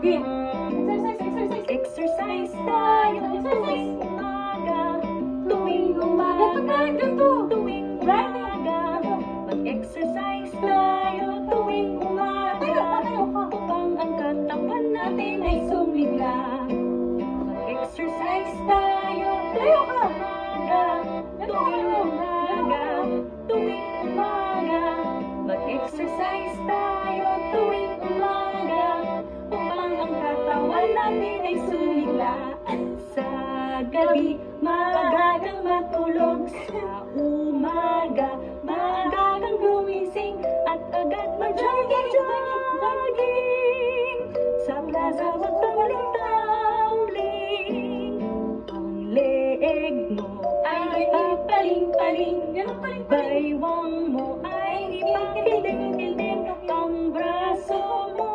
Sige. Exercise. Exercise tayo tuwing umaga. Tuwing umaga. Tuwing umaga. Mag-exercise tayo tuwing umaga. Upang ang katawan natin ay sumigla. Mag-exercise tayo tuwing umaga. Tuwing umaga. Tuwing umaga. Mag-exercise tayo tuwing umaga. Upang ang katawan natin ay sumigla. Sa gabi, maagang matulog. Sa umaga, maagang gumising. At agad mag-jogging. Sa plaza magtumbling-tumbling. Ang leeg mo ay ipaling-paling. Baywang mo ay ipakiling-kiling. Ang braso mo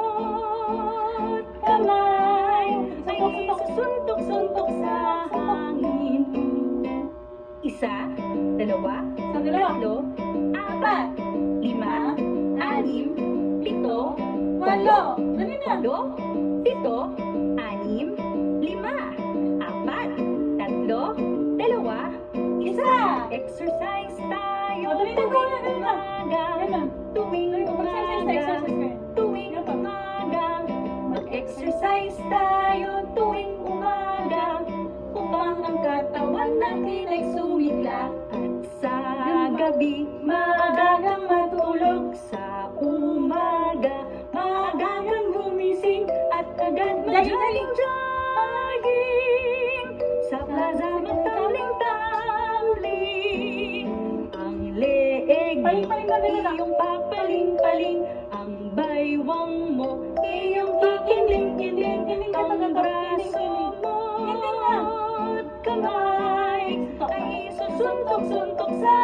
at kamay ay isusuntok-suntok sa hangin. Isa, dalawa, tatlo, apat, lima, anim, pito, walo, pito, anim, lima, apat, tatlo, dalawa, isa. Exercise tayo tuwing umaga. Tuwing umaga. Tuwing umaga. Mag-exercise tayo tuwing umaga. Upang ang katawan natin ay sumigla. At sa gabi, maagang matulog. Sa umaga, maagang gumising. At agad mag-jogging. Sa plaza magtumbling-tumbling. Ang leeg mo, iyong papaling-paling. Ang baywang mo, iyong kikiling-kiling. Ang braso mo at kamay ay isusuntok-suntok sa